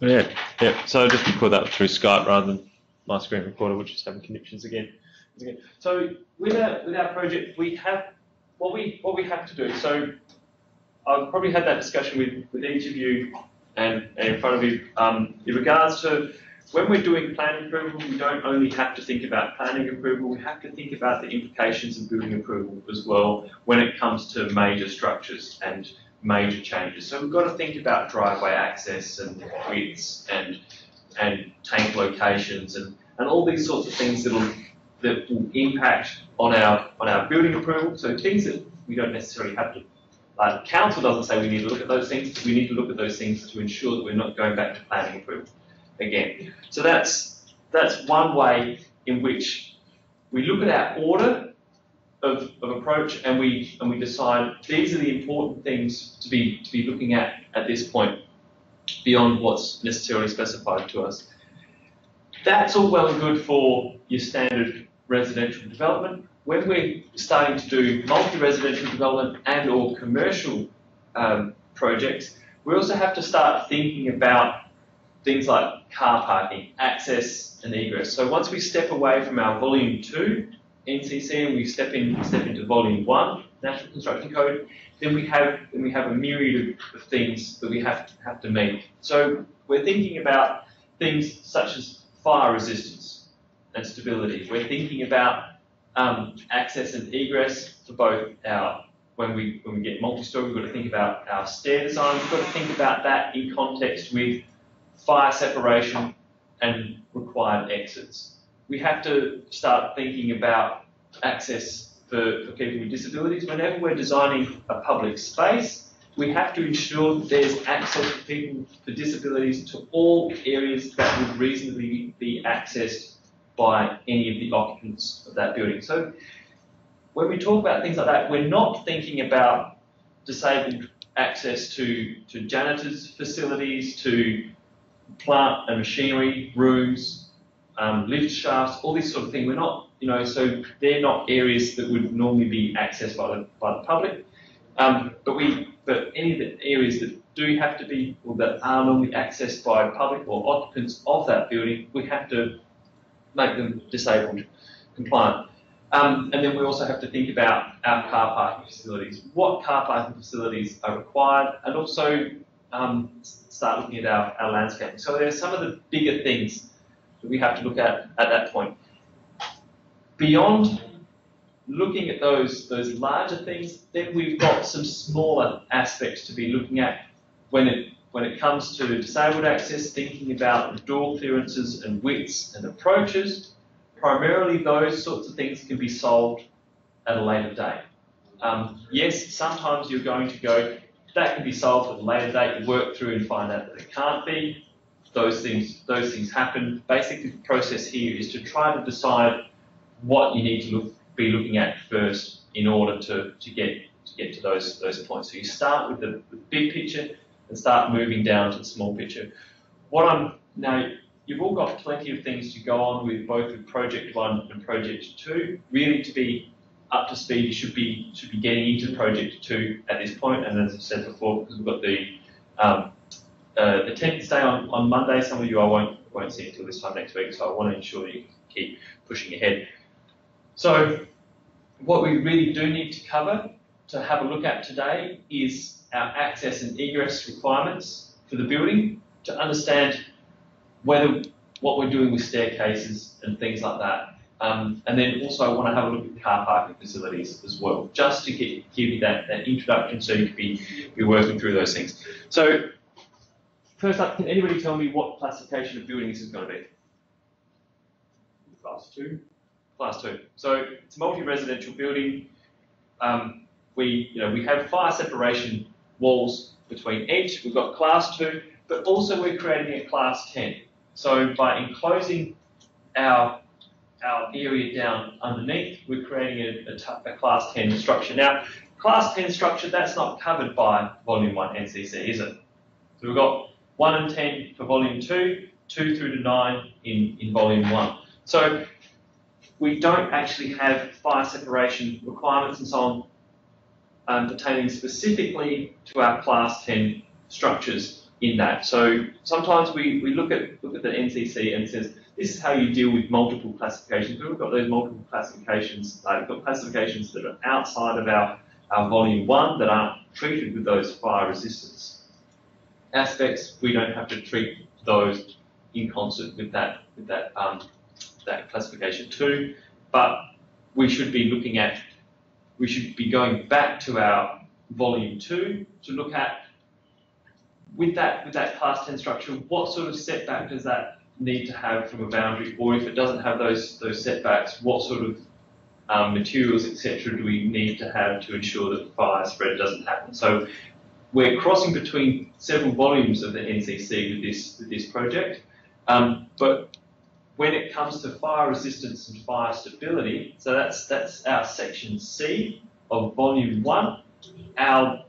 Yeah, yeah. So just record that through Skype rather than my screen recorder, which is having connections again. So with our project, we have what we have to do. So I've probably had that discussion with each of you and in front of you in regards to when we're doing planning approval. We don't only have to think about planning approval. We have to think about the implications of building approval as well when it comes to major structures and major changes. So we've got to think about driveway access and widths and tank locations and all these sorts of things that will impact on our building approval. So things that we don't necessarily have to. Council doesn't say we need to look at those things. We need to look at those things to ensure that we're not going back to planning approval again. So that's one way in which we look at our order of approach and we decide these are the important things to be looking at this point beyond what's necessarily specified to us. That's all well and good for your standard residential development. When we're starting to do multi-residential development and or commercial projects, we also have to start thinking about things like car parking, access and egress. So once we step away from our volume 2 NCC and we step into volume 1 National Construction Code, then we have a myriad of things that we have to meet. So we're thinking about things such as fire resistance and stability. We're thinking about access and egress for both when we get multi-story, we've got to think about our stair design. We've got to think about that in context with fire separation and required exits. We have to start thinking about access for people with disabilities. Whenever we're designing a public space, we have to ensure that there's access for people with disabilities to all areas that would reasonably be accessed by any of the occupants of that building. So when we talk about things like that, we're not thinking about disabled access to janitors' facilities, to plant and machinery rooms, lift shafts, all this sort of thing. We're not, so they're not areas that would normally be accessed by the public. But any of the areas that do have to be, or that are normally accessed by public or occupants of that building, we have to make them disabled compliant. And then we also have to think about our car parking facilities. What car parking facilities are required, and also start looking at our landscaping. So there are some of the bigger things that we have to look at that point. Beyond looking at those larger things, then we've got some smaller aspects to be looking at when it comes to disabled access, thinking about the door clearances and widths and approaches. Primarily those sorts of things can be solved at a later date. Yes, sometimes you're going to go, that can be solved at a later date, you work through and find out that it can't be. Those things happen. Basically the process here is to try to decide what you need to be looking at first in order to get to those points. So you start with the big picture and start moving down to the small picture. Now, you've all got plenty of things to go on with both with Project 1 and Project 2. Really, to be up to speed, you should be getting into Project 2 at this point. And as I said before, because we've got the attendance day on Monday, some of you I won't see until this time next week, so I want to ensure that you keep pushing ahead. So what we really do need to cover, to have a look at today, is our access and egress requirements for the building, to understand what we're doing with staircases and things like that. And then also I want to have a look at car parking facilities as well, just to give you that introduction so you can be working through those things. So first up, can anybody tell me what classification of building this is going to be? Class 2. Class 2. So it's a multi-residential building. We have fire separation walls between each. We've got Class 2, but also we're creating a Class 10. So by enclosing our area down underneath, we're creating a Class 10 structure. Now, Class 10 structure, that's not covered by Volume 1 NCC, is it? So we've got 1 and 10 for Volume 2, 2 through to 9 in Volume 1. So we don't actually have fire separation requirements and so on pertaining specifically to our Class 10 structures in that. So sometimes we look at the NCC and it says this is how you deal with multiple classifications. But we've got those multiple classifications. We've got classifications that are outside of our volume 1 that aren't treated with those fire resistance aspects. We don't have to treat those in concert with that classification 2, but we should be going back to our volume 2 to look at with that class 10 structure, what sort of setback does that need to have from a boundary, or if it doesn't have those setbacks, what sort of materials, etc., do we need to have to ensure that fire spread doesn't happen? So we're crossing between several volumes of the NCC with this project, but when it comes to fire resistance and fire stability, so that's our section C of volume 1. Our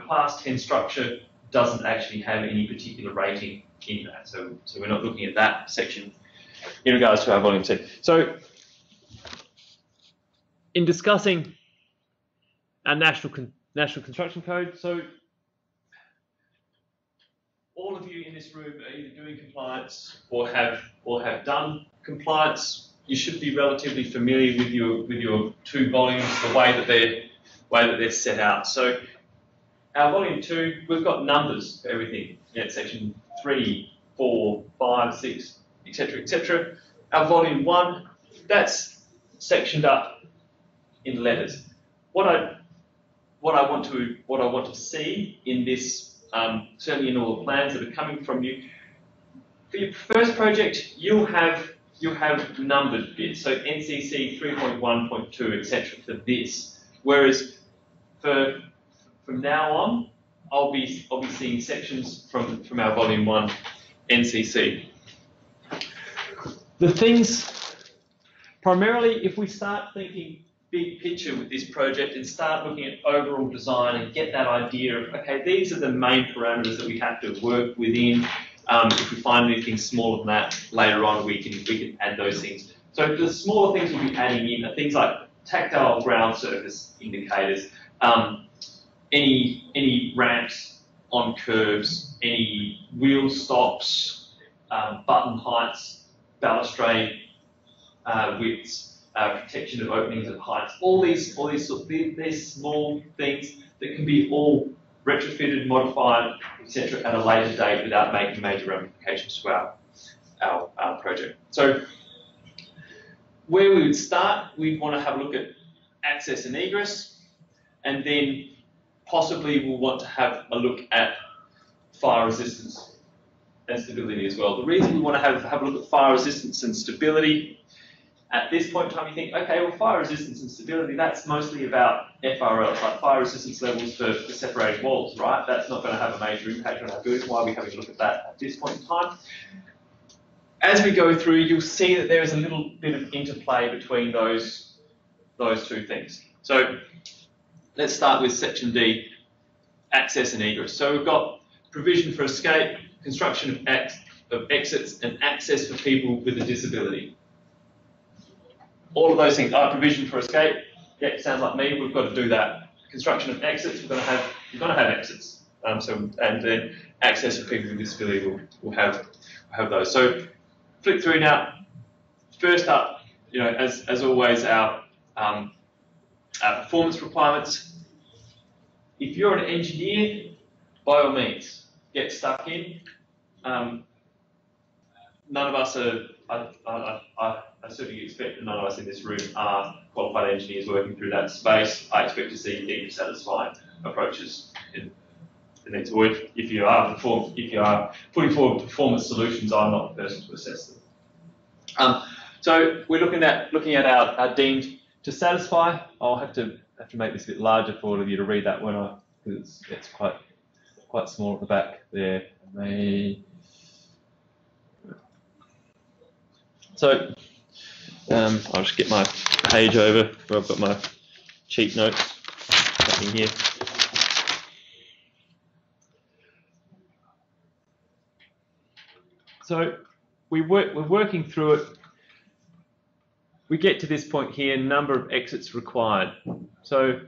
class 10 structure doesn't actually have any particular rating in that, so we're not looking at that section in regards to our volume C. So in discussing our national construction code, so all of you in this room are either doing compliance or have done compliance. You should be relatively familiar with your 2 volumes, the way that they're set out. So our volume 2, we've got numbers for everything. Section 3, 4, 5, 6, etc., etc. Our volume 1, that's sectioned up in letters. What I want to see in this, certainly in all the plans that are coming from you, for your first project, you'll have numbered bits. So NCC 3.1.2, etc. for this. Whereas from now on, I'll be seeing sections from our volume 1 NCC. The things, primarily, if we start thinking big picture with this project and start looking at overall design and get that idea of, okay, these are the main parameters that we have to work within. If we find anything smaller than that later on, we can add those things. So the smaller things we'll be adding in are things like tactile ground surface indicators, any ramps on curves, any wheel stops, button heights, balustrade widths, protection of openings and heights. All these these small things that can be all retrofitted, modified, etc. at a later date without making major ramifications to our project. So where we would start, we'd want to have a look at access and egress, and then possibly we'll want to have a look at fire resistance and stability as well. The reason we want to have a look at fire resistance and stability, at this point in time you think, okay, well, fire resistance and stability, that's mostly about FRL, like fire resistance levels for separated walls, right? That's not going to have a major impact on our building. Why are we having a look at that at this point in time? As we go through, you'll see that there is a little bit of interplay between those 2 things. So let's start with section D, access and egress. So we've got provision for escape, construction of exits and access for people with a disability. All of those things are provision for escape. Yeah, sounds like me. We've got to do that. Construction of exits. We're going to have exits. And then access for people with disability will have those. So flick through now. First up, as always, our performance requirements. If you're an engineer, by all means, get stuck in. None of us are. I certainly expect that none of us in this room are qualified engineers working through that space. I expect to see deeply satisfied approaches in the next work. If you are putting forward performance solutions, I'm not the person to assess them. So we're looking at our deemed to satisfy. I'll have to make this a bit larger for all of you to read that one, because it's quite small at the back there. So I'll just get my page over where I've got my cheat notes in here. So we're working through it. We get to this point here, number of exits required. So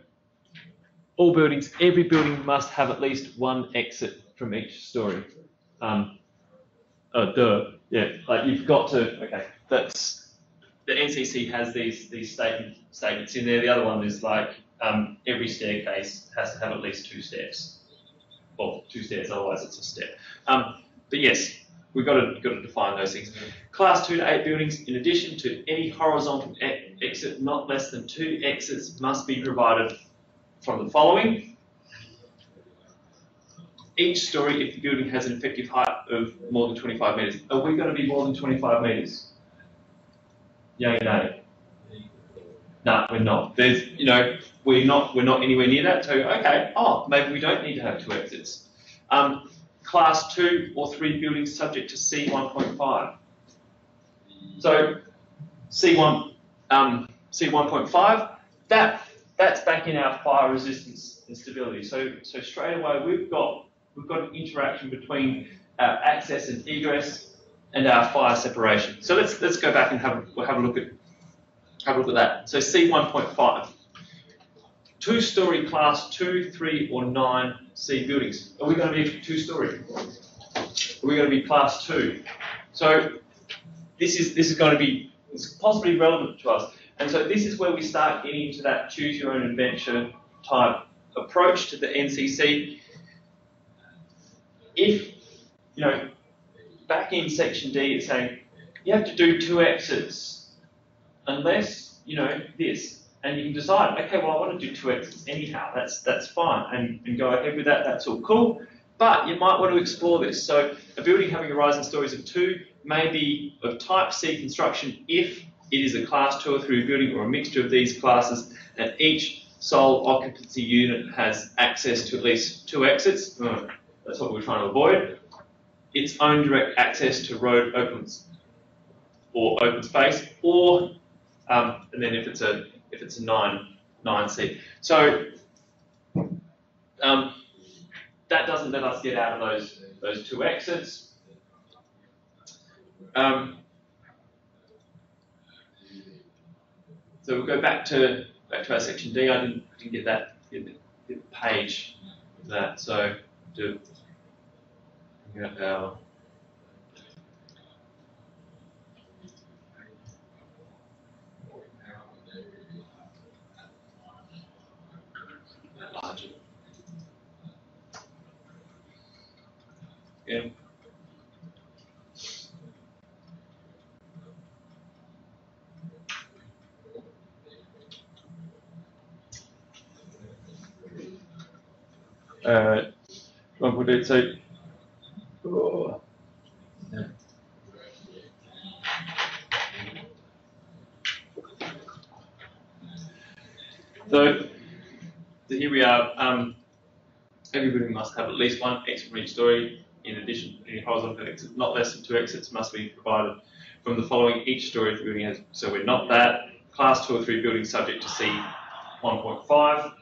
all buildings, every building must have at least 1 exit from each story. Yeah, like you've got to, okay, that's, the NCC has these statements in there. The other one is like, every staircase has to have at least 2 steps, or 2 stairs, otherwise it's a step. But yes, we've got to define those things. Class 2 to 8 buildings, in addition to any horizontal exit, not less than 2 exits must be provided from the following. Each story, if the building has an effective height of more than 25 metres. Are we going to be more than 25 metres? Yay, nay? No, we're not. There's, you know, we're not anywhere near that. So, okay, maybe we don't need to have 2 exits. Class 2 or 3 buildings subject to C1.5. So, C1.5, that's back in our fire resistance and stability. So straight away we've got an interaction between our access and egress and our fire separation. So let's go back and have a look at that. So C1.5, 2-story class 2, 3, or 9 C buildings. Are we going to be 2-story? Are we going to be class 2? So this is going to be, it's possibly relevant to us. And so this is where we start getting into that choose your own adventure type approach to the NCC. If, you know, back in section D, it's saying you have to do 2 exits unless, you know, this. And you can decide, okay, well, I want to do 2 exits anyhow. That's fine. And go ahead with that. That's all cool. But you might want to explore this. So a building having a rising stories of 2 may be of type C construction if it is a class 2 or 3 building or a mixture of these classes, and each sole occupancy unit has access to at least 2 exits. That's what we're trying to avoid. Its own direct access to road opens or open space, or and then if it's a 9C. So that doesn't let us get out of those 2 exits. So we'll go back to our section D. I didn't get the page of that. So to get our larger. Yeah. One would do so. Oh. Yeah. So here we are. Every building must have at least 1 exit from each story. In addition, any horizontal exit, not less than 2 exits, must be provided from the following. Each story of the building has. So we're not that. Class 2 or 3 buildings subject to C 1.5.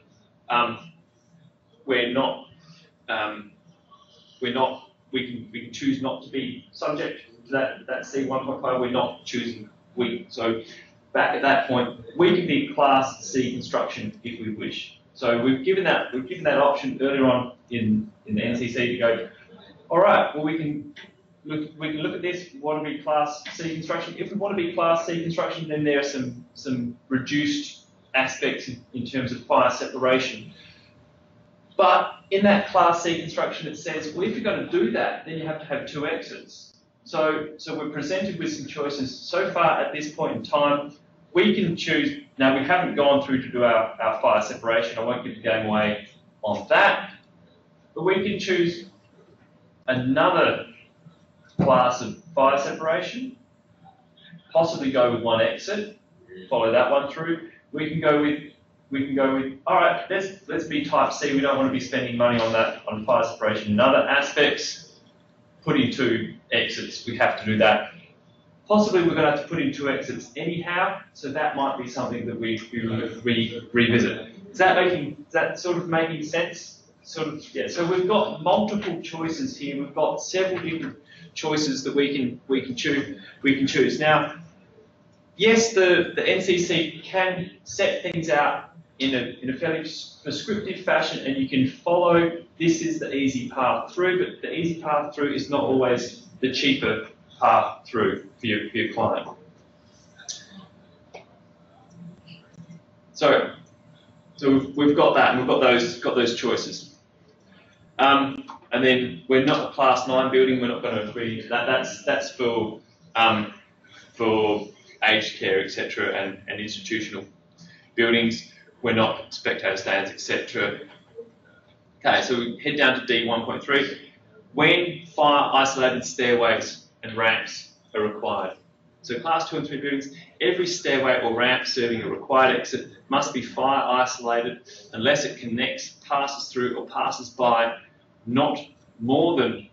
We can choose not to be subject to that C 1.5. We're not choosing So back at that point, we can be class C construction if we wish. So we've given that option earlier on in the NCC to go, all right, well we can look at this. We want to be class C construction. If we want to be class C construction, then there are some reduced aspects in terms of fire separation. But in that class C construction, it says, well, if you're going to do that, then you have to have 2 exits. So we're presented with some choices. So far at this point in time, we can choose. Now, we haven't gone through to do our fire separation. I won't give the game away on that. But we can choose another class of fire separation, possibly go with 1 exit, follow that one through. We can go with, all right, let's be type C. We don't want to be spending money on fire separation in other aspects. Put in 2 exits. We have to do that. Possibly we're going to have to put in 2 exits anyhow, so that might be something that we revisit. Is that sort of making sense? Sort of, yeah. So we've got multiple choices here. We've got several different choices that we can choose. Now, yes, the NCC can set things out in a fairly prescriptive fashion, and you can follow. This is the easy path through, but the easy path through is not always the cheaper path through for your client. So we've got that, and we've got those choices. And then we're not a Class 9 building. We're not going to agree that's for aged care, etc., and institutional buildings. We're not spectator stands, etc. Okay, so we head down to D 1.3. When fire isolated stairways and ramps are required. So Class 2 and 3 buildings, every stairway or ramp serving a required exit must be fire isolated unless it connects, passes through, or passes by not more than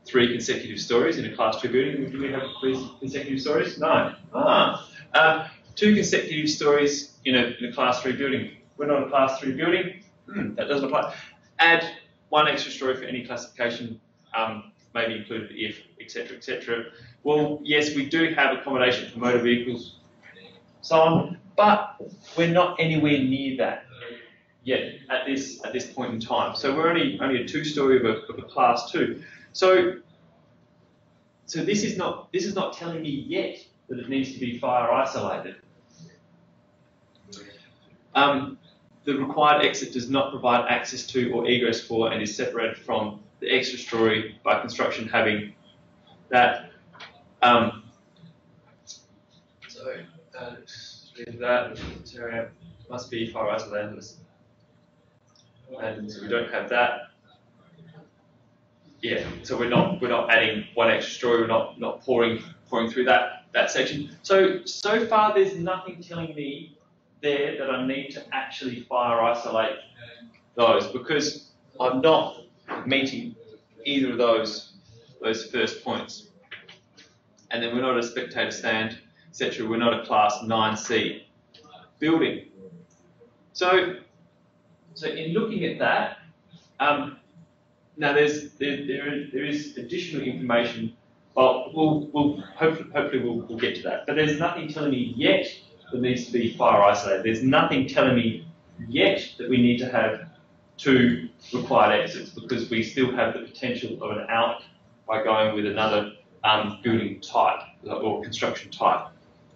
3 consecutive stories in a Class 2 building. Do we have 3 consecutive stories? No. 2 consecutive stories in a Class 3 building. We're not a Class 3 building. That doesn't apply. Add 1 extra story for any classification, may be included if, etc., etc. Well, yes, we do have accommodation for motor vehicles, so on, but we're not anywhere near that yet at this point in time. So we're only a 2-story of a Class 2. So this is not telling me yet that it needs to be fire isolated. The required exit does not provide access to or egress for and is separated from the extra story by construction having that. That area must be fire isolated, and so we don't have that. Yeah, so we're not adding 1 extra story. We're not pouring through that section. So far, there's nothing telling me there that I need to actually fire isolate those, because I'm not meeting either of those first points. And then we're not a spectator stand, etc. We're not a Class 9C building. So in looking at that, now there is additional information. Well, we'll hopefully we'll get to that. But there's nothing telling me yet that needs to be fire isolated. There's nothing telling me yet that we need to have 2 required exits, because we still have the potential of an out by going with another building type or construction type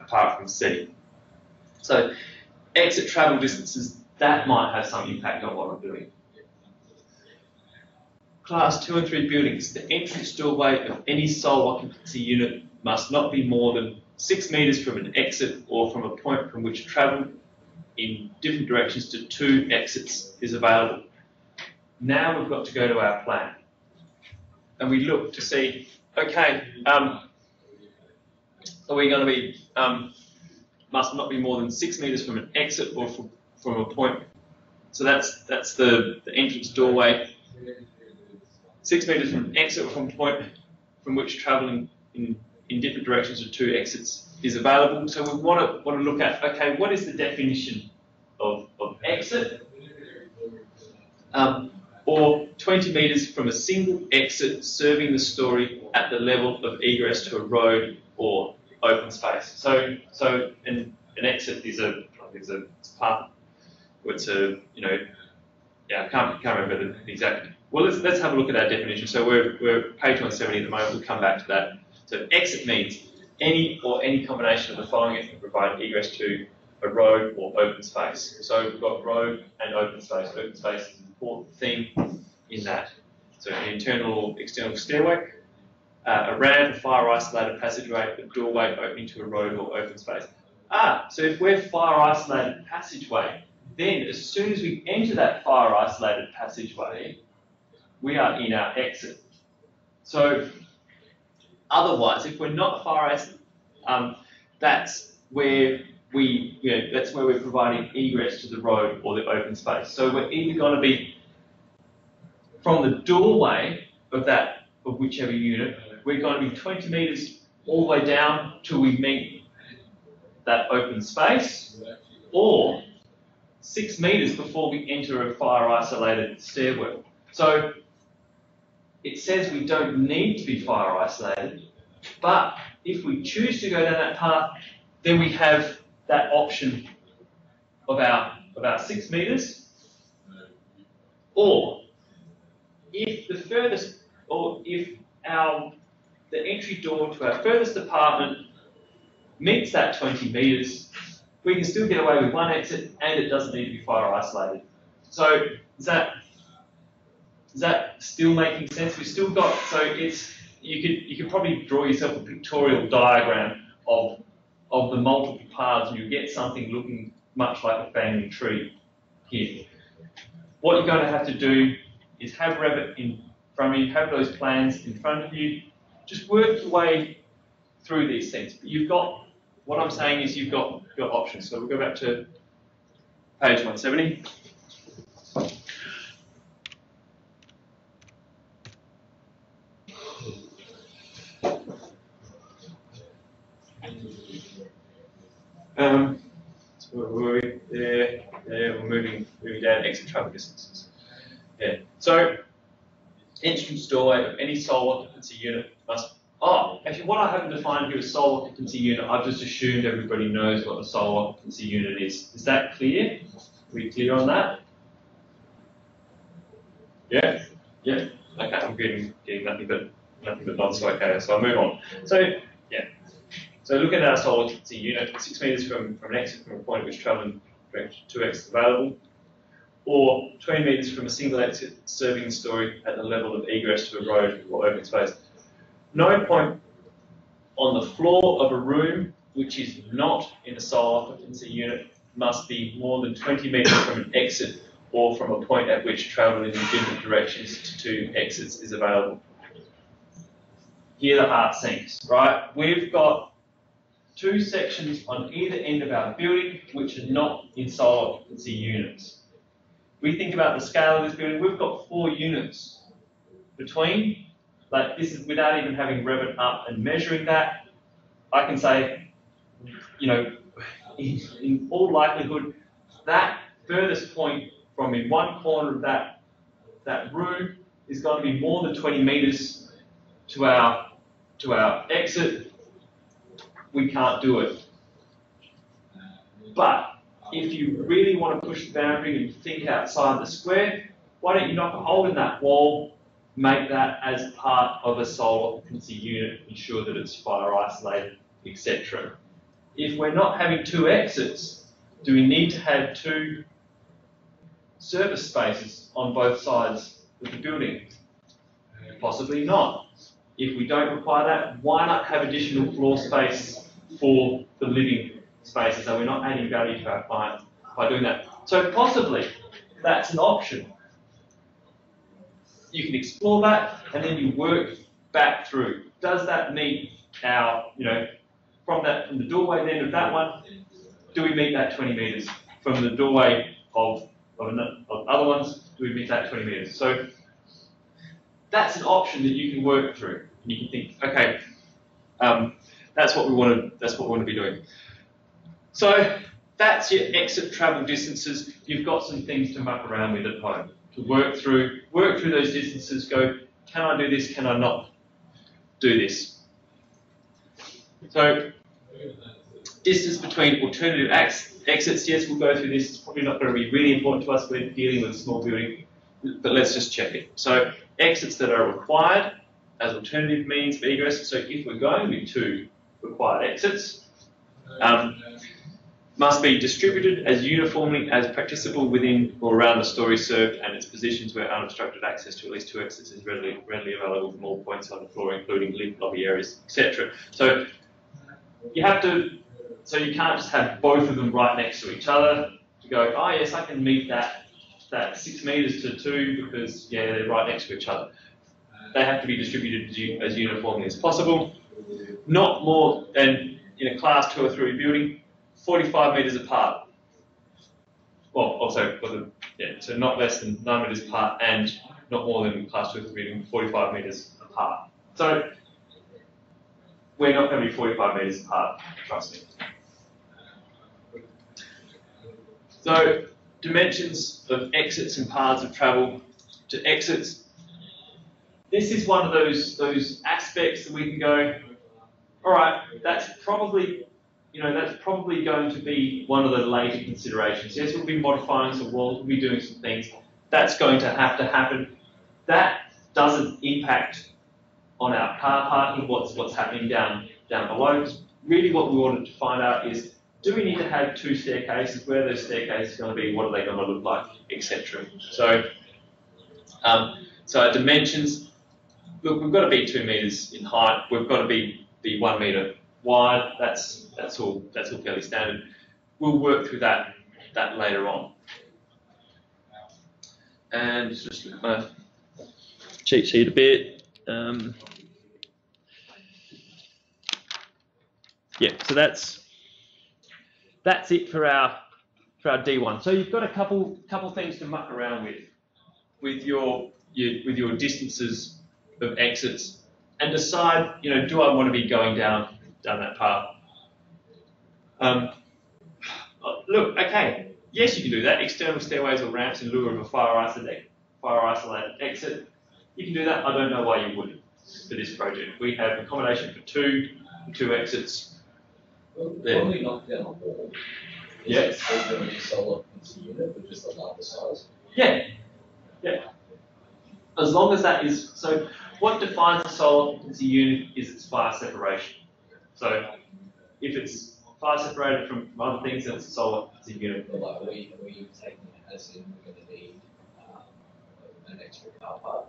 apart from C. So exit travel distances, that might have some impact on what I'm doing. Class 2 and 3 buildings, the entrance doorway of any sole occupancy unit must not be more than 6 metres from an exit or from a point from which travel in different directions to 2 exits is available. Now we've got to go to our plan, and we look to see, okay, are we going to be, must not be more than 6 metres from an exit or from a point. So that's the entrance doorway. 6 metres from an exit or from a point from which travelling in different directions to 2 exits is available. So we want to look at, okay, what is the definition of exit? Or 20 metres from a single exit serving the story at the level of egress to a road or open space. So an exit is a path. It's a, I can't remember the exact. Well, let's have a look at our definition. So we're page 170 at the moment. We'll come back to that. So exit means any combination of the following that can provide egress to a road or open space. So we've got road and open space. Open space is an important thing in that. So an internal or external stairway, a ramp, a fire isolated passageway, a doorway opening to a road or open space. So if we're fire isolated passageway, then as soon as we enter that fire isolated passageway, we are in our exit. So otherwise, if we're not fire isolated, that's where we're providing egress to the road or the open space. So we're either going to be from the doorway of whichever unit, we're going to be 20 metres all the way down till we meet that open space, or 6 metres before we enter a fire isolated stairwell. So it says we don't need to be fire isolated, but if we choose to go down that path, then we have that option of our about 6 metres, or if the furthest, or if the entry door to our furthest apartment meets that 20 metres, we can still get away with one exit and it doesn't need to be fire isolated. So is that still making sense? We've still got, so it's, you could probably draw yourself a pictorial diagram of the multiple paths and you get something looking much like a family tree here. What you're going to have to do is have Revit in front of you, have those plans in front of you, just work your way through these things. But you've got, what I'm saying is you've got options. So we'll go back to page 170. So where were we? There, we're moving down exit travel distances. Yeah. So entrance doorway of any sole occupancy unit must. Oh, actually, what I haven't defined here is sole occupancy unit. I've just assumed everybody knows what a sole occupancy unit is. Is that clear? Are we clear on that? Yeah. Yeah. Okay. I'm getting nothing but nods. Okay. So I'll move on. So yeah. So look at our sole occupancy unit, 6 metres from an exit from a point at which travel and two exits available, or 20 metres from a single exit serving the story at the level of egress to a road or open space. No point on the floor of a room which is not in a sole occupancy unit must be more than 20 metres from an exit or from a point at which travel in different directions to two exits is available. Here the heart sinks, right? We've got two sections on either end of our building which are not in sole occupancy units. We think about the scale of this building, we've got 4 units between, like this is without even having Revit up and measuring that. I can say, you know, in all likelihood, that furthest point from in one corner of that room is going to be more than 20 metres to our exit. We can't do it. But if you really want to push the boundary and think outside the square, why don't you knock a hole in that wall, make that as part of a sole occupancy unit, ensure that it's fire isolated, etc. If we're not having 2 exits, do we need to have 2 service spaces on both sides of the building? Possibly not. If we don't require that, why not have additional floor space for the living spaces? So we're not adding value to our client by doing that. So possibly that's an option. You can explore that and then you work back through. Does that meet our, you know, from the doorway then of that one, do we meet that 20 metres? From the doorway of other ones, do we meet that 20 metres? So that's an option that you can work through. And you can think, okay, that's what we want to be doing. So that's your exit travel distances. You've got some things to muck around with at home to work through those distances. Go, can I do this? Can I not do this? So distance between alternative exits. Yes, we'll go through this. It's probably not going to be really important to us. We're dealing with a small building, but let's just check it. So exits that are required as alternative means of egress. So if we're going with 2 required exits, must be distributed as uniformly as practicable within or around the story served and its positions where unobstructed access to at least 2 exits is readily available from all points on the floor, including lift lobby areas, etc. So you have to, so you can't just have both of them right next to each other to go, oh yes, I can meet that 6 metres to 2 because yeah, they're right next to each other. They have to be distributed as uniformly as possible. Not more than in a class 2 or 3 building, 45 metres apart. Well, also, so not less than 9 metres apart and not more than class 2 or 3 building, 45 metres apart. So we're not going to be 45 metres apart, trust me. So dimensions of exits and paths of travel to exits. This is one of those aspects that we can go, all right, that's probably that's probably going to be one of the later considerations. Yes, we'll be modifying some walls, we'll be doing some things. That's going to happen. That doesn't impact on our car parking, what's happening down below. Really what we wanted to find out is, do we need to have 2 staircases? Where are those staircases going to be? What are they going to look like? Etc. So our dimensions, look, we've got to be 2 metres in height. We've got to be 1 metre wide. That's all fairly standard. We'll work through that later on. And just look at my cheat sheet a bit. Yeah, so that's it for our D1. So you've got a couple things to muck around with your distances of exits, and decide, do I want to be going down that path? Look, okay, yes, you can do that. External stairways or ramps in lieu of a fire isolated exit. You can do that. I don't know why you wouldn't for this project. We have accommodation for two exits. When we knock down a wall, is it still going to be solar occupancy unit, but just a larger size? Yeah. As long as that is, so what defines a solar occupancy unit is its fire separation. So if it's fire separated from other things, then it's a solar occupancy unit. But like, are we taking it as in we're going to need an extra car park?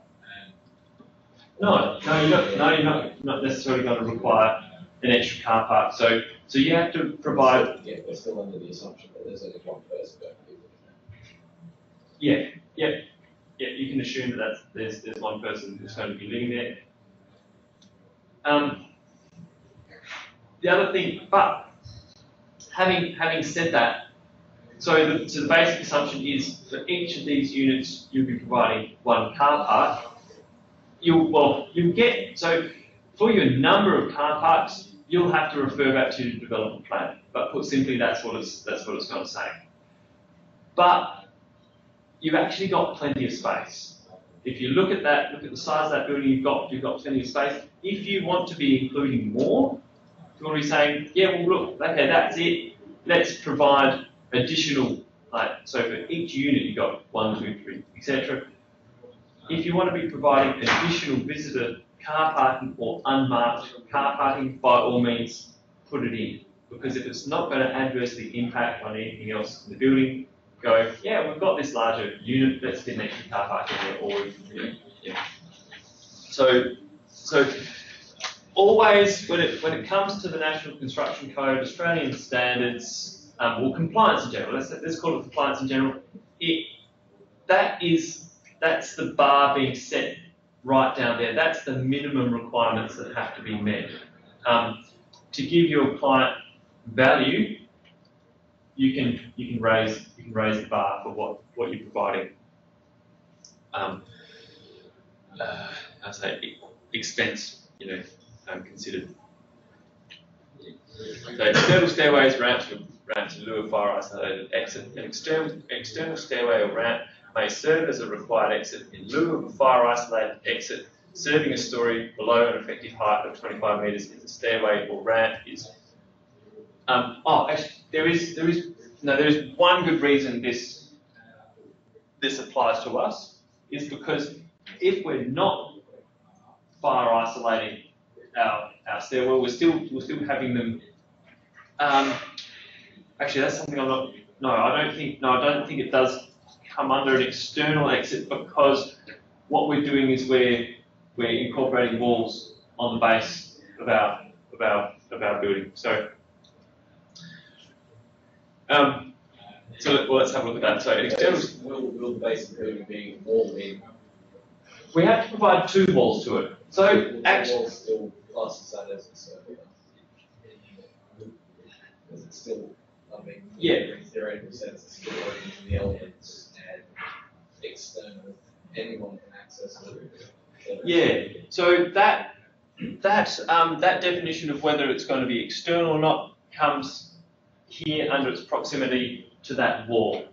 No, you're not necessarily going to require an extra car park. So you have to provide. Yeah, we're still under the assumption that there's only one person going to be living there. Yeah. You can assume that there's one person who's going to be living there. The other thing, but having said that, so the basic assumption is for each of these units you'll be providing one car park. You get, so for your number of car parks, you'll have to refer back to the development plan. But put simply, that's what it's going to say. But you've actually got plenty of space. If you look at the size of that building, you've got plenty of space. If you want to be including more, if you want to be saying, yeah, well look, okay, that's it. Let's provide additional, so for each unit you've got 1, 2, 3, etc. If you want to be providing additional visitor car parking or unmarked car parking, by all means, put it in. Because if it's not going to adversely impact on anything else in the building, go, yeah, we've got this larger unit, let's get an extra car park in there, or, yeah. So always, when it comes to the National Construction Code, Australian standards, compliance in general, let's call it compliance in general, that's the bar being set right down there. That's the minimum requirements that have to be met. To give your client value, you can raise the bar for what you're providing. I say expense, considered. So external stairways, ramps in lieu of fire isolated exit. An external stairway or ramp may serve as a required exit in lieu of a fire isolated exit, serving a story below an effective height of 25 metres if the stairway or ramp is. Actually, there is one good reason this applies to us, is because if we're not fire isolating our stairwell, we're still having them. Actually, that's something I'm not. No, I don't think it does come under an external exit, because what we're doing is we're incorporating walls on the base of our building. So let's have a look at that. So external. Will the base of the building be walled in? We have to provide 2 walls to it. So actually, walls still classes that as a circular. Because it's still, in theoretical sense, it's still working in the elements and external. Anyone can access it. Yeah. So that definition of whether it's going to be external or not comes here under its proximity to that wall.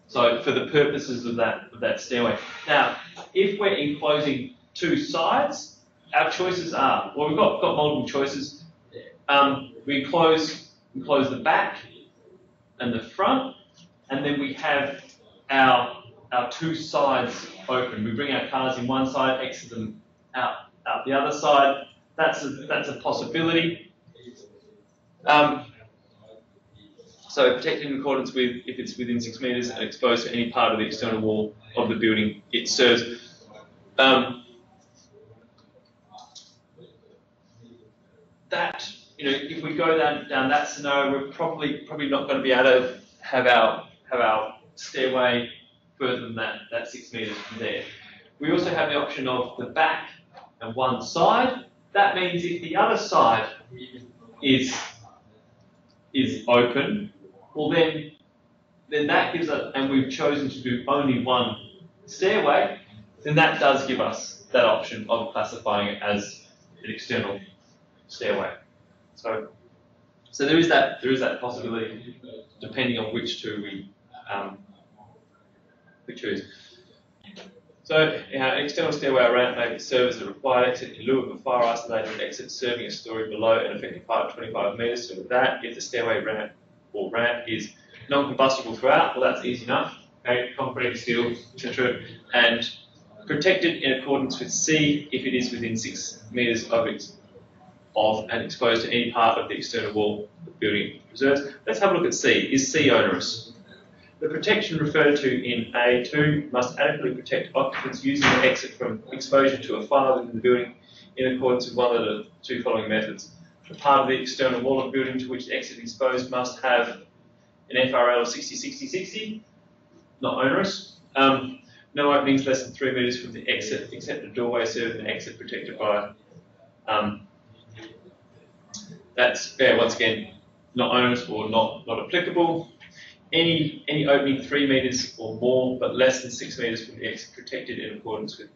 So for the purposes of that stairway. Now, if we're enclosing 2 sides, our choices are, well, we've got multiple choices. We enclose enclose the back and the front, and then we have our two sides open. We bring our cars in one side, exit them out the other side. That's a possibility. So protected in accordance with, if it's within 6 metres and exposed to any part of the external wall of the building it serves. That, you know, if we go down that scenario, we're probably not going to be able to have our stairway further than that 6 metres from there. We also have the option of the back and one side. That means if the other side is open, well then that gives us, and we've chosen to do only one stairway, then that does give us that option of classifying it as an external stairway. So there is that possibility, depending on which two we choose. So external stairway or ramp may serve as a required exit in lieu of a fire isolated exit serving a story below an effective height of 25 metres. So with that, if the stairway ramp is non-combustible throughout, well, that's easy enough. Okay, concrete, steel, etc. And protected in accordance with C if it is within 6 metres of and exposed to any part of the external wall the building preserves. Let's have a look at C. Is C onerous? The protection referred to in A2 must adequately protect occupants using the exit from exposure to a fire within the building in accordance with one of the two following methods. The part of the external wall of the building to which the exit is exposed must have an FRL of 60-60-60, not onerous. No openings less than 3 metres from the exit except a doorway serving an exit protected by. That's, once again, not onerous or not applicable. Any opening 3 metres or more, but less than 6 metres from the exit protected in accordance with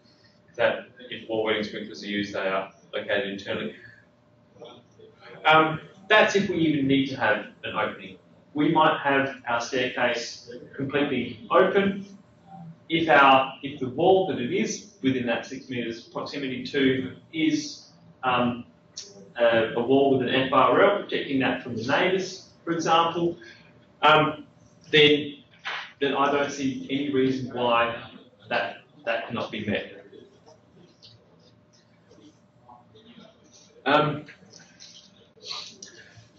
that. If wall wedding sprinklers are used, they are located internally. That's if we even need to have an opening. We might have our staircase completely open. If the wall that it is within that 6 metres proximity to is a wall with an FRL protecting that from the neighbours, for example, then I don't see any reason why that cannot be met.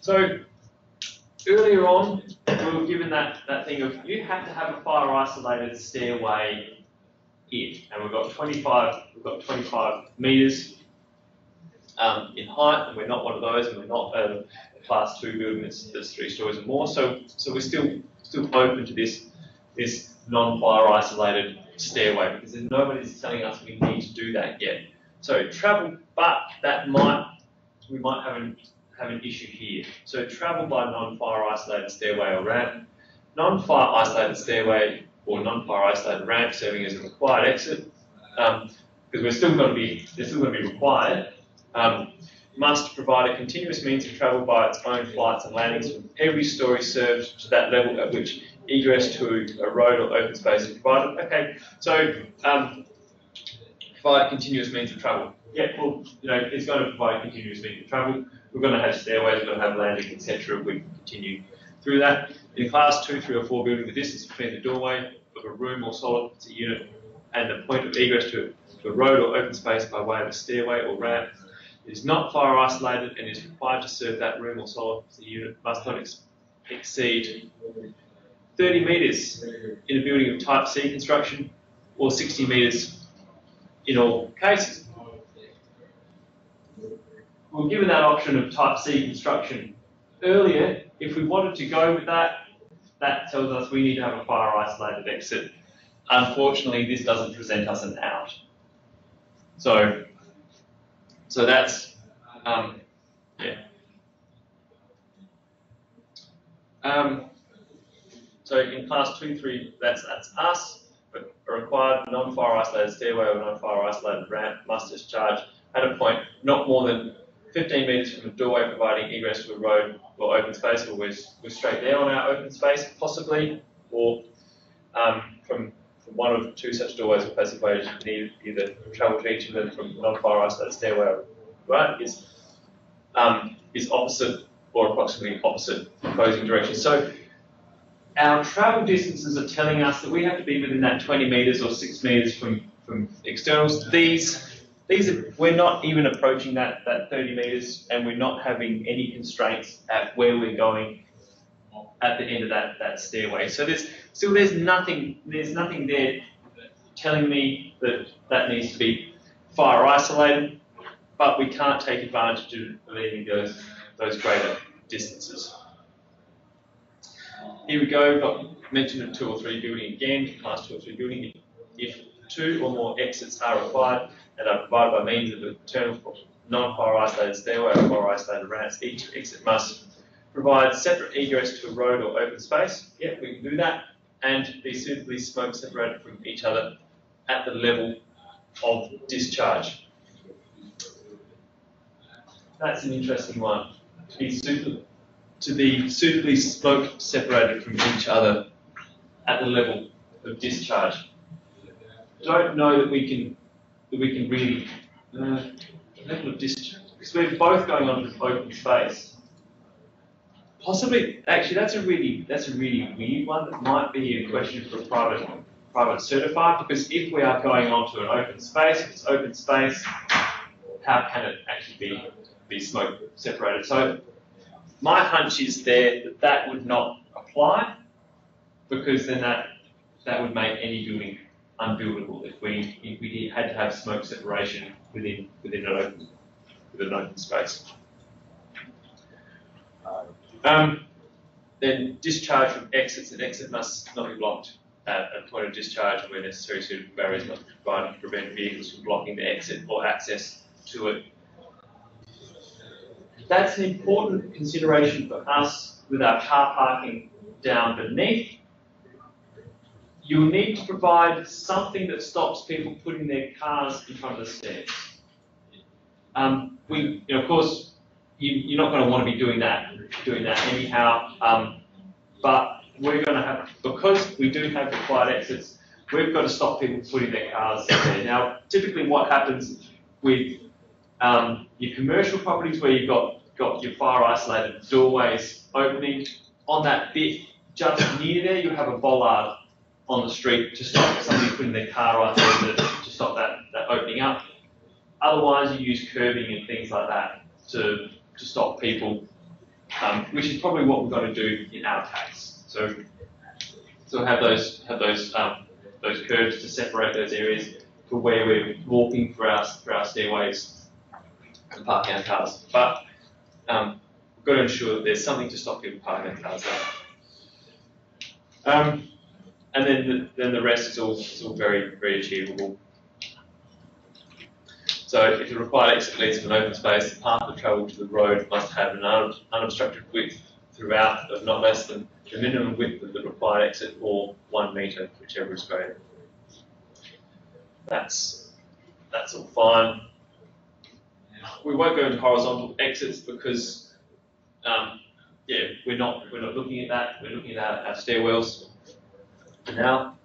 So earlier on, we were given that thing of you have to have a fire isolated stairway in, and we've got 25 metres in height, and we're not one of those, and we're not a class 2 building that's 3 stories or more. So we're still open to this non-fire isolated stairway because there's nobody's telling us we need to do that yet. So travel, but we might have an issue here. So travel by non-fire isolated stairway or ramp, non-fire isolated stairway or non-fire isolated ramp serving as a required exit, because they're still going to be required. Must provide a continuous means of travel by its own flights and landings from every story served to that level at which egress to a road or open space is provided. Okay, so provide a continuous means of travel. Yeah, well, it's going to provide a continuous means of travel. We're going to have stairways, we're going to have landings, etc. We continue through that. In class 2, 3 or 4 building, the distance between the doorway of a room or solid occupancy unit and the point of egress to a road or open space by way of a stairway or ramp is not fire isolated and is required to serve that room or solid occupancy unit must not exceed 30 metres in a building of type C construction or 60 metres in all cases. We were given that option of type C construction earlier. If we wanted to go with that, that tells us we need to have a fire isolated exit. Unfortunately, this doesn't present us an out. So that's, so in class 2, 3, that's us. But a required non-fire isolated stairway or non-fire isolated ramp must discharge at a point not more than 15 metres from a doorway providing egress to a road or open space, or we're straight there on our open space, possibly, or from one of 2 such doorways or passageways, either travel to each of them from non-fire isolated stairway, right, is opposite or approximately opposite opposing directions. So our travel distances are telling us that we have to be within that 20 metres or 6 metres from externals. We're not even approaching that 30 metres, and we're not having any constraints at where we're going at the end of that stairway. So there's nothing there telling me that needs to be fire isolated, but we can't take advantage of any of those greater distances. Here we go, got mentioned of 2 or 3 building again, class 2 or 3 building. If 2 or more exits are required and are provided by means of internal non-fire isolated stairway or fire isolated ramps, each exit must provide separate egress to a road or open space. Yep, we can do that, and be suitably smoke separated from each other at the level of discharge. That's an interesting one. To be suitably smoke separated from each other at the level of discharge. Don't know that we can really level of discharge, because we're both going onto open space. Possibly, actually, that's a really weird one. That might be a question for a private certified, because if we are going onto an open space, if it's open space, how can it actually be smoke separated? So my hunch is there that would not apply, because then that would make any building unbuildable if we had to have smoke separation within an open space. Then discharge from exits. An exit must not be blocked at a point of discharge where necessary suitable barriers must be provided to prevent vehicles from blocking the exit or access to it. That's an important consideration for us with our car parking down beneath. You'll need to provide something that stops people putting their cars in front of the stairs. Of course, you're not going to want to be doing that anyhow. But we're going to have, because we do have required exits, we've got to stop people putting their cars there. Now, typically, what happens with your commercial properties where you've got your fire isolated doorways opening, on that bit just near there, you have a bollard on the street to stop somebody putting their car right there to stop that opening up. Otherwise, you use curbing and things like that to stop people, which is probably what we've got to do in our case. So have those curbs to separate those areas to where we're walking for our stairways and parking our cars. But we've got to ensure that there's something to stop people parking their cars there. And then the rest is all very, very achievable. So if the required exit leads to an open space, the path of travel to the road must have an unobstructed width throughout of not less than the minimum width of the required exit, or 1 metre, whichever is greater. That's all fine. We won't go into horizontal exits because we're not looking at that. We're looking at our stairwells now.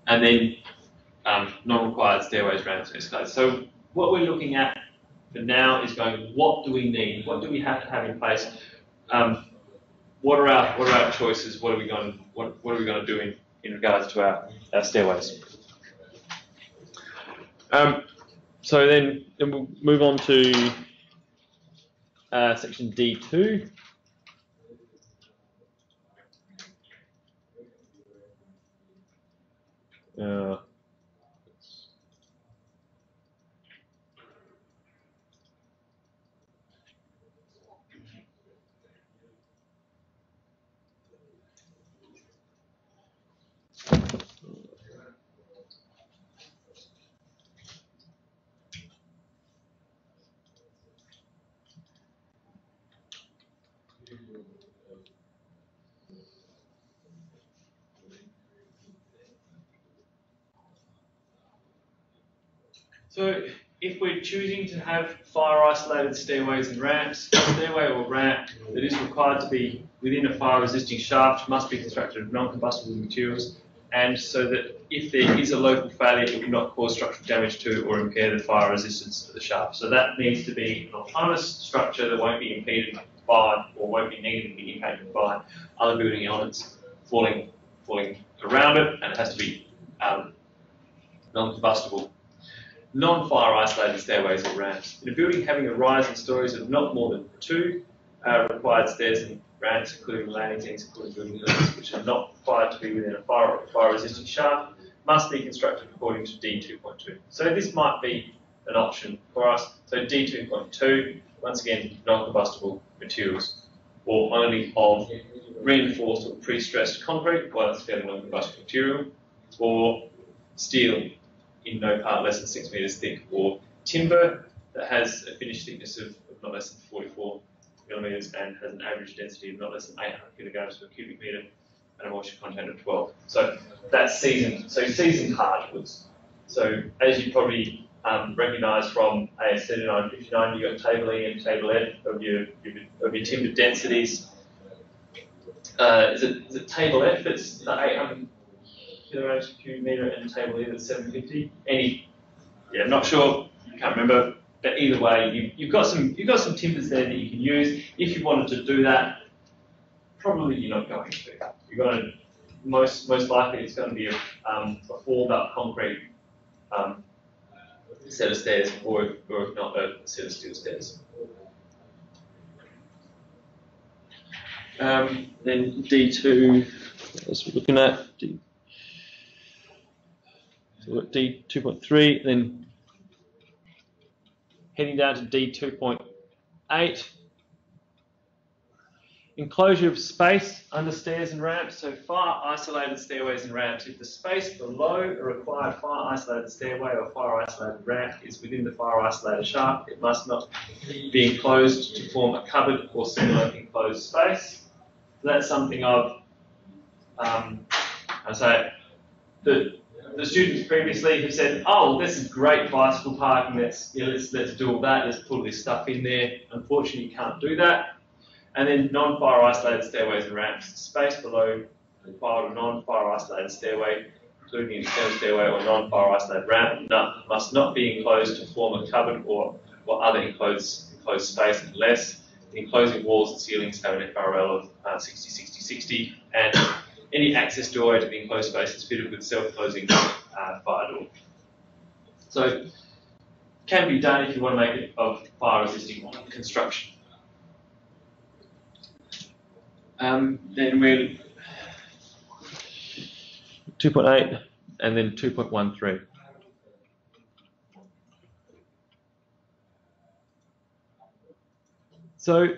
And then non-required stairways, ramps, and escalators. So what we're looking at for now is going, what do we need? What do we have to have in place? What are our choices? What are we going to do in regards to our stairways? So then we'll move on to section D2. So if we're choosing to have fire isolated stairways and ramps, a stairway or ramp that is required to be within a fire resisting shaft must be constructed of non-combustible materials and so that if there is a local failure, it will not cause structural damage to or impair the fire resistance of the shaft. So that needs to be an autonomous structure that won't be impeded by or won't be negatively impacted by other building elements falling around it, and it has to be non-combustible. Non-fire isolated stairways or ramps. In a building having a rise in stories of not more than 2 required stairs and ramps, including landings and including building elements which are not required to be within a fire-resisting shaft, must be constructed according to D2.2. So this might be an option for us. So D2.2, once again, non-combustible materials, or only of reinforced or pre-stressed concrete, well, that's fairly non-combustible material, or steel in no part less than 6 metres thick, or timber that has a finished thickness of not less than 44 millimetres and has an average density of not less than 800 kilograms per cubic metre and a moisture content of 12. So that's seasoned. So seasoned hardwoods. So as you probably recognise from AS 3959, you've got table E and table F of your timber densities. Is it table F that's the 800 kilograms per cubic metre and table E that's 750? I'm not sure. Can't remember. But either way, you've got some timbers there that you can use. If you wanted to do that, probably you're not going to. You're going to most likely it's going to be a formed up concrete set of stairs, or if not, a set of steel stairs. Then D2, as we're looking at D2.3, then heading down to D2.8. Enclosure of space under stairs and ramps, so fire isolated stairways and ramps. If the space below a required fire isolated stairway or fire isolated ramp is within the fire isolated shaft, it must not be enclosed to form a cupboard or similar enclosed space. So that's something of, the students previously have said, oh, this is great bicycle parking, let's do all that, let's put all this stuff in there. Unfortunately, you can't do that. And then non-fire isolated stairways and ramps. Space below the required non-fire isolated stairway, including an external stairway or non-fire isolated ramp, must not be enclosed to form a cupboard or other enclosed space unless the enclosing walls and ceilings have an FRL of 60-60-60, and any access doorway to the enclosed space is fitted with self-closing fire door. So, can be done if you want to make it of fire-resisting construction. Then we're 2.8 and then 2.13. So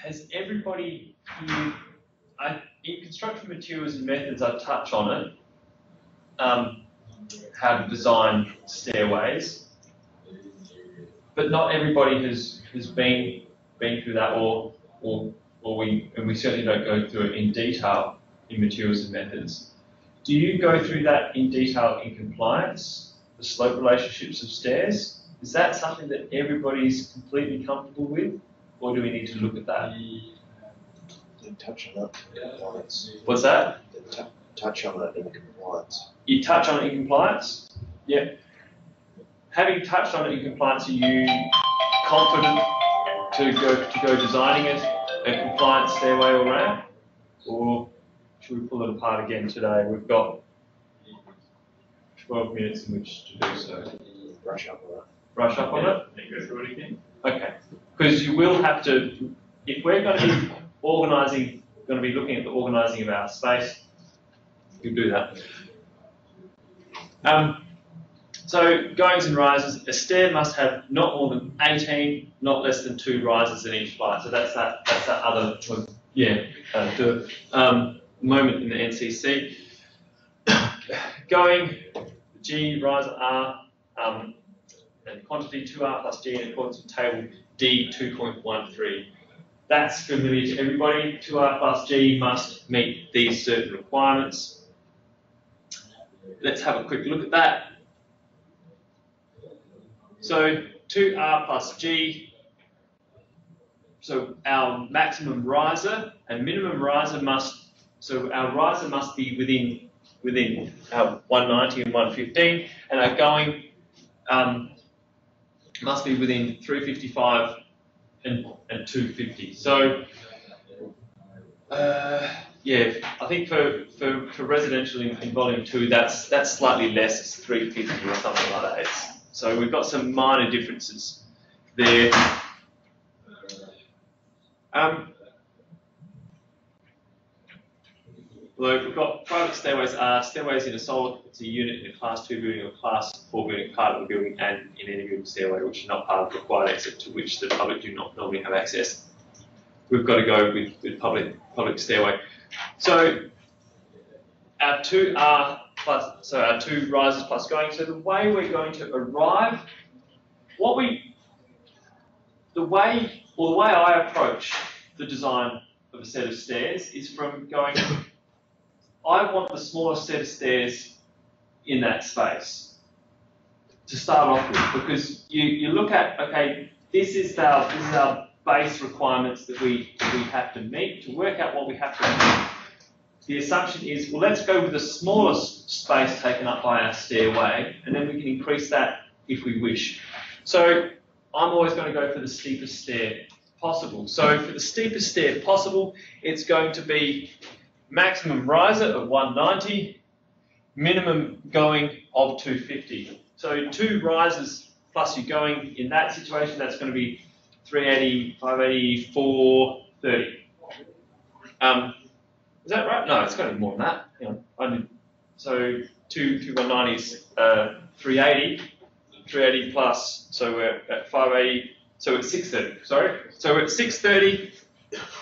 has everybody here, in construction materials and methods, I touch on it, how to design stairways. But not everybody has been through that, or we certainly don't go through it in detail in materials and methods. Do you go through that in detail in compliance, the slope relationships of stairs? Is that something that everybody's completely comfortable with, or do we need to look at that? Didn't touch on that in compliance. What's that? Didn't touch on that in compliance. You touch on it in compliance? Yeah. Having touched on it in compliance, are you confident to go designing it a compliant stairway or ramp? Or should we pull it apart again today? We've got 12 minutes in which to do so. Brush up on that. Brush up on it? Then go through it again? Okay. Because you will have to, if we're going to be organising, going to be looking at the organising of our space, we'll do that. So goings and rises, a stair must have not more than 18, not less than 2 rises in each flight. So that's that other moment in the NCC. Going G, rise R, and quantity 2R plus G in accordance with table D 2.13. That's familiar to everybody. 2R plus G must meet these certain requirements. Let's have a quick look at that. So 2R plus G, so our maximum riser and minimum riser must, so our riser must be within our 190 and 115, and our going must be within 355 and 250. So yeah, I think for residential in volume 2, that's slightly less. It's 350 or something like that. So we've got some minor differences there. Look, we've got private stairways are stairways in a solar, it's a unit in a class 2 building or class 4 building, part of the building, and in any building stairway which are not part of the required exit to which the public do not normally have access. We've got to go with public stairway. So our 2R plus, so our 2 rises plus going. So the way we're going to arrive, the way I approach the design of a set of stairs is from going, I want the smallest set of stairs in that space to start off with, because you look at, okay, this is our base requirements that we have to meet to work out what we have to meet. The assumption is, well, let's go with the smallest space taken up by our stairway, and then we can increase that if we wish. So I'm always going to go for the steepest stair possible. So for the steepest stair possible, it's going to be maximum riser of 190, minimum going of 250. So 2 rises plus your going in that situation, that's going to be 380, 580, 430. Is that right? No, it's got to be more than that. Hang on. So 190 is 380 plus, so we're at 580, so it's 630, sorry. So we're at 630,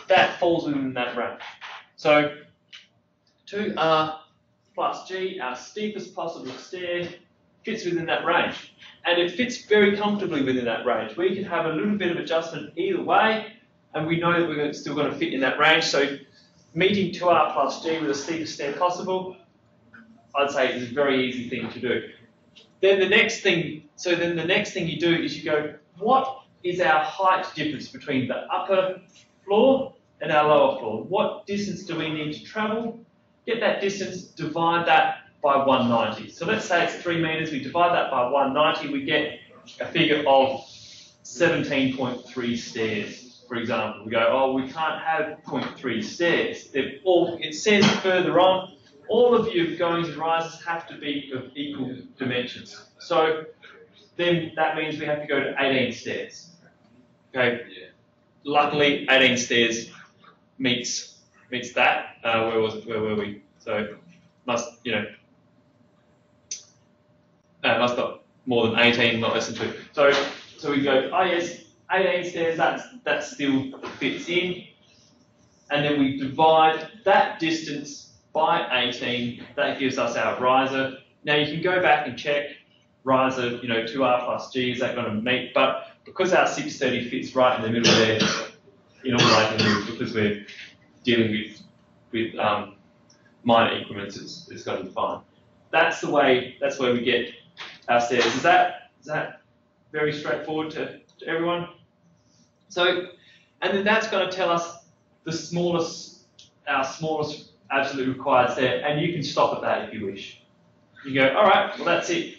that falls within that range. So 2R plus G, our steepest possible stair, fits within that range. And it fits very comfortably within that range. We can have a little bit of adjustment either way, and we know that we're still going to fit in that range. So meeting 2R plus G with the steepest stair possible, I'd say is a very easy thing to do. Then the next thing you do is you go, what is our height difference between the upper floor and our lower floor? What distance do we need to travel? Get that distance, divide that by 190. So let's say it's 3 meters, we divide that by 190, we get a figure of 17.3 stairs, for example. We go, oh, we can't have 0.3 stairs. It says further on, all of your goings and rises have to be of equal dimensions. So then that means we have to go to 18 stairs. Okay. Luckily, 18 stairs meets that. Where were we? So must not more than 18, not less than 2. So we go, oh yes, 18 stairs. That still fits in, and then we divide that distance by 18. That gives us our riser. Now you can go back and check riser, 2R plus G, is that going to meet? But because our 630 fits right in the middle there, in all likelihood, because we're dealing with minor increments, it's going to be fine. That's where we get our stairs. Is that very straightforward to everyone? So, and then that's going to tell us our smallest absolute required stair, and you can stop at that if you wish. You go, all right, well that's it.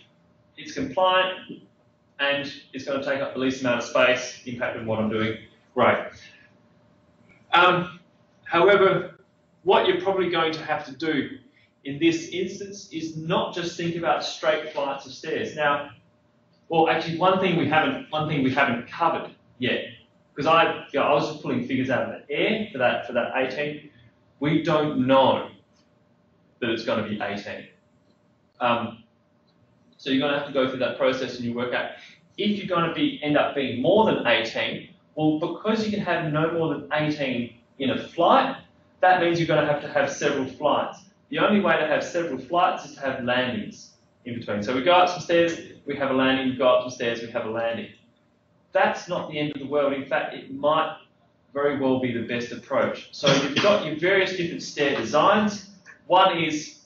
It's compliant, and it's going to take up the least amount of space, impact on what I'm doing. Great. However, what you're probably going to have to do in this instance is not just think about straight flights of stairs. Now, well, actually, one thing we haven't covered yet, because I was just pulling figures out of the air for that 18. We don't know that it's going to be 18. So you're going to have to go through that process and you work out if you're going to end up being more than 18. Well, because you can have no more than 18 in a flight, that means you're going to have several flights. The only way to have several flights is to have landings in between. So we go up some stairs, we have a landing, we go up some stairs, we have a landing. That's not the end of the world. In fact, it might very well be the best approach. So you've got your various different stair designs. One is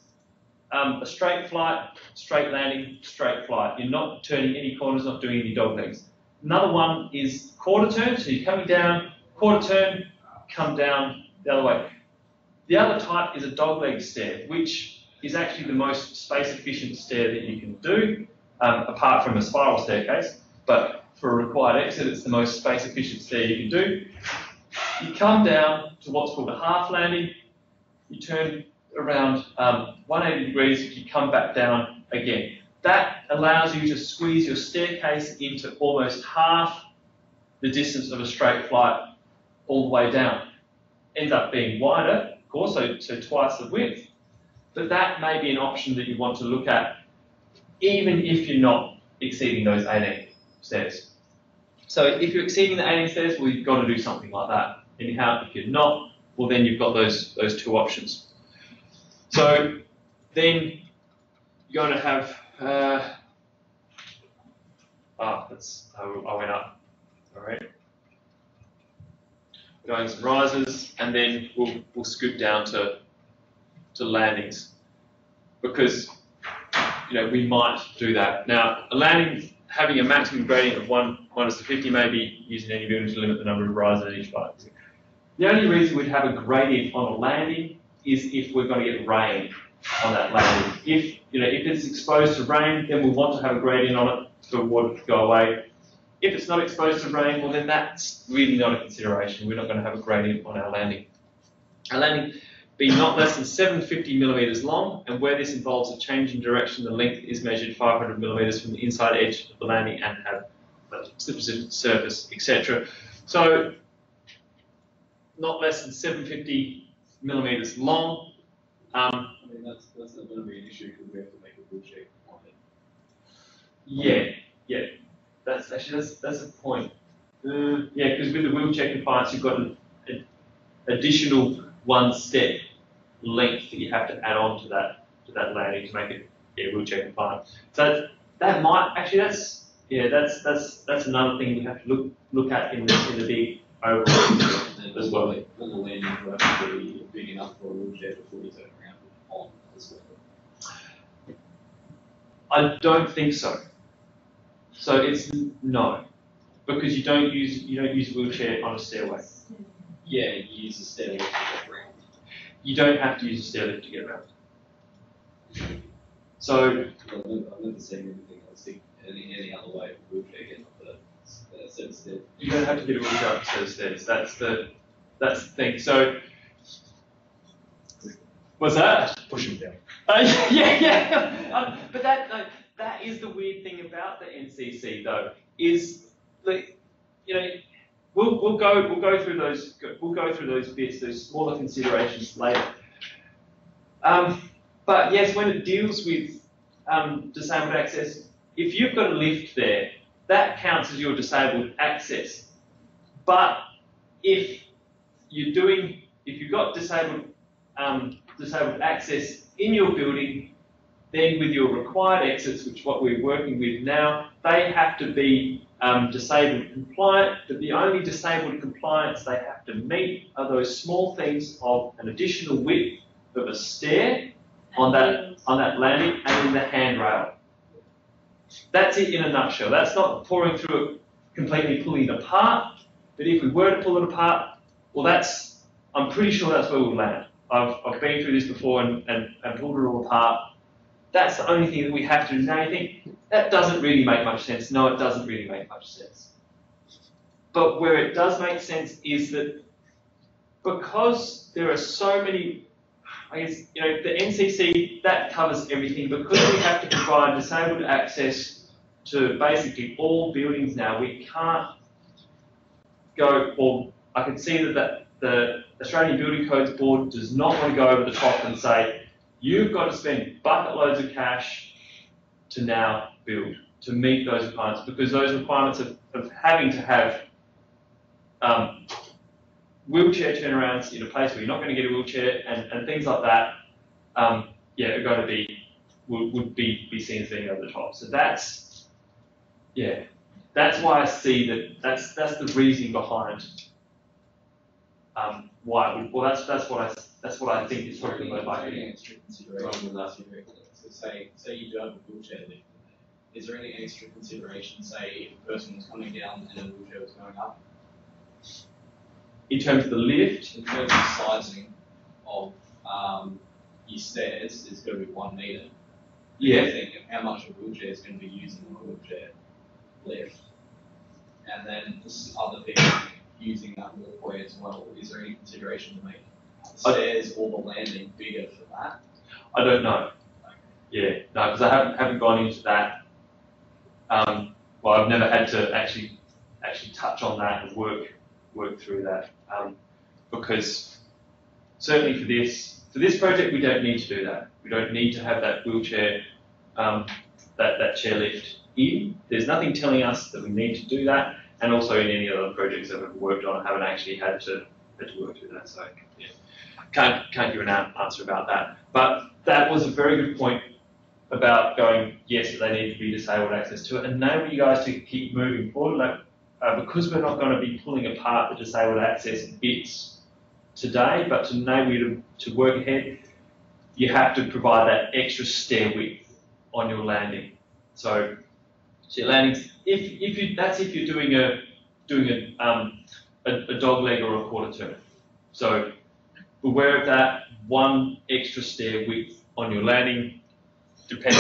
a straight flight, straight landing, straight flight. You're not turning any corners, not doing any dog legs. Another one is quarter turn, so you're coming down quarter turn, come down the other way. The other type is a dogleg stair, which is actually the most space-efficient stair that you can do, apart from a spiral staircase. But for a required exit, it's the most space-efficient stair you can do. You come down to what's called a half landing. You turn around 180 degrees, you come back down again. That allows you to squeeze your staircase into almost half the distance of a straight flight all the way down. Ends up being wider, of course, so twice the width. But that may be an option that you want to look at, even if you're not exceeding those 18 stairs. So if you're exceeding the 18 stairs, well, you've got to do something like that. Anyhow, if you're not, well, then you've got those two options. So then you're going to have, I went up, all right. Going some rises, and then we'll scoot down to landings, because we might do that. Now, a landing having a maximum gradient of 1 minus the 50 may be using any building to limit the number of rises at each flight. The only reason we'd have a gradient on a landing is if we're going to get rain on that landing. If it's exposed to rain, then we'll want to have a gradient on it for water to go away. If it's not exposed to rain, well then that's really not a consideration. We're not going to have a gradient on our landing. Our landing be not less than 750 millimeters long, and where this involves a change in direction, the length is measured 500 millimeters from the inside edge of the landing and have a slip-resistant surface, etc. So not less than 750 millimeters long. I mean, that's not going to be an issue because we have to make a good check on it. Yeah. That's a point. Yeah, because with the wheelchair compliance, you've got an additional 1 step length that you have to add on to that landing to make it wheelchair compliant. So that might actually that's another thing we have to look at in the big overall as well. On the landing, you have to be big enough for a wheelchair before you turn around on as well. I don't think so. So it's no, because you don't use a wheelchair on a stairway. Yeah, you use a stair lift to get around. You don't have to use a stair lift to get around. So I've never seen anything else any other way of wheelchair getting up the set of stairs. you don't have to get a wheelchair up a set of stairs. That's the thing. So what's that? Push him down. Yeah. But that is the weird thing about the NCC though, is we'll go through those bits, those smaller considerations later. But yes, when it deals with disabled access, if you've got a lift there, that counts as your disabled access. But if you've got disabled access in your building, then with your required exits, which is what we're working with now, they have to be disabled compliant, but the only disabled compliance they have to meet are those small things of an additional width of a stair on that landing and in the handrail. That's it in a nutshell. That's not pouring through it, completely pulling it apart, but if we were to pull it apart, well I'm pretty sure that's where we'll land. I've been through this before and pulled it all apart. That's the only thing that we have to do. Now you think, that doesn't really make much sense. No, it doesn't really make much sense. But where it does make sense is that because there are so many, I guess, the NCC, that covers everything. Because we have to provide disabled access to basically all buildings now, we can't go, or I can see that the Australian Building Codes Board does not want to go over the top and say, you've got to spend bucket loads of cash to now build, to meet those requirements, because those requirements of having to have wheelchair turnarounds in a place where you're not going to get a wheelchair and things like that, are going to would be seen as being over the top. So that's why I see that's the reasoning behind why. That's what I think is probably the most likely. Extra consideration last year. So say you do have a wheelchair lift. Is there any extra consideration, say if a person was coming down and a wheelchair was going up? In terms of the lift, In terms of sizing of your stairs, it's going to be 1 metre. yeah. You think of how much a wheelchair is going to be using a wheelchair lift, and then this other people using that walkway as well. Is there any consideration to make the stairs or the landing bigger for that? I don't know. Yeah, no, because I haven't gone into that. Well, I've never had to actually touch on that and work through that. Because certainly for this project, we don't need to do that. We don't need to have that wheelchair, that chairlift in. There's nothing telling us that we need to do that. And also in any other projects that we've worked on, I haven't actually had to work through that. So yeah, can't give an answer about that. But that was a very good point about going, yes, they need to be disabled access to it, and enable you guys to keep moving forward. Like, because we're not going to be pulling apart the disabled access bits today, but to enable you to work ahead, you have to provide that extra stair width on your landing. So your landings, if you're doing a dog leg or a quarter turn. So beware of that. 1 extra stair width on your landing. Depends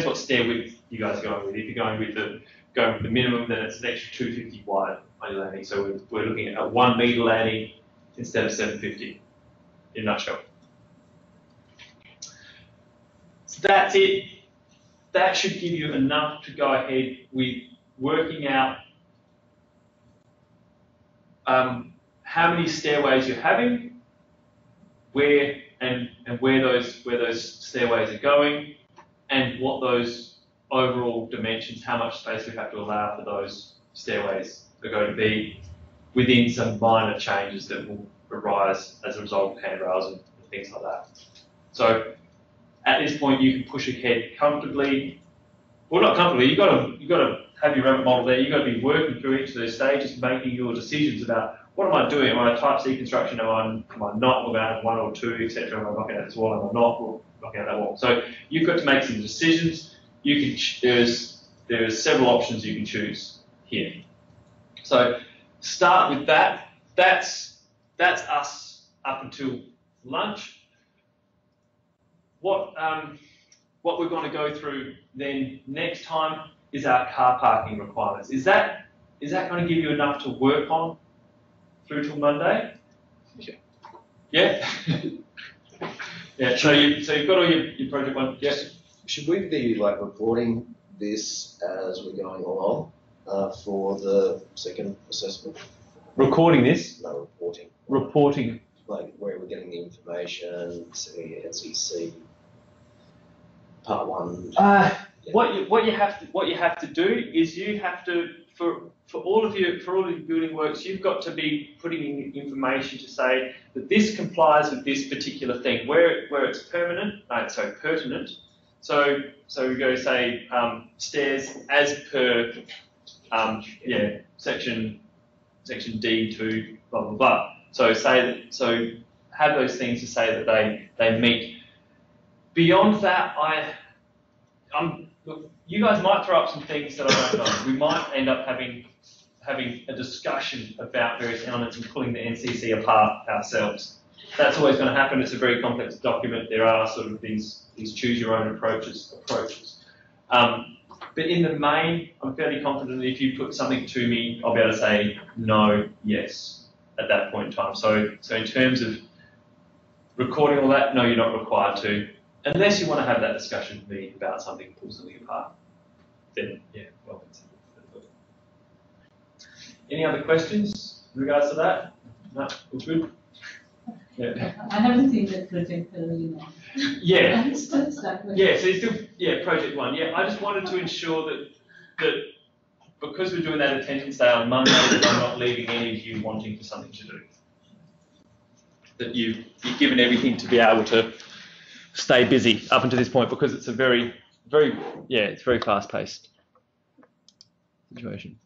what stair width you guys are going with. If you're going with the minimum, then it's an extra 250 wide on your landing. So we're looking at a 1 metre landing instead of 750 in a nutshell. So that's it. That should give you enough to go ahead with working out how many stairways you're having, where those stairways are going, and what those overall dimensions, how much space we have to allow for those stairways are going to be, within some minor changes that will arise as a result of handrails and things like that. So at this point, you can push ahead comfortably. Well, not comfortably. You've got to have your own model there. You've got to be working through each of those stages, making your decisions about what am I doing? Am I a Type C construction? Am I not? We're going to have 1 or 2, etc. Am I knocking out this wall? Am I not? We're knocking out that wall. So you've got to make some decisions. There's several options you can choose here. So start with that. That's us up until lunch. What we're going to go through then next time is our car parking requirements. Is that going to give you enough to work on through till Monday? Yeah. Yeah? Yeah, so you've got all your project one, yes? Should we be like reporting this as we're going along for the second assessment? Recording this? No, reporting. Reporting. Like where we're getting the information, say NCC, part 1. What you have to do is you have to for all of your building works, you've got to be putting in information to say that this complies with this particular thing where it's pertinent. So we go say stairs as per section D2 blah blah blah. So have those things to say that they meet. Beyond that, look, you guys might throw up some things that I don't know. We might end up having a discussion about various elements and pulling the NCC apart ourselves. That's always going to happen. It's a very complex document. There are sort of these choose your own approaches. But in the main, I'm fairly confident that if you put something to me, I'll be able to say no, yes at that point in time. So in terms of recording all that, no, you're not required to. Unless you want to have that discussion with me about something and pull something apart, then yeah, well. Any other questions in regards to that? No, all good. Yeah. I haven't seen that project, Yeah. I'm still stuck with Yeah. So you're still project 1. Yeah, I just wanted to ensure that because we're doing that attendance day on Monday, that I'm not leaving any of you wanting for something to do. That you've given everything to be able to stay busy up until this point, because it's a very fast-paced situation.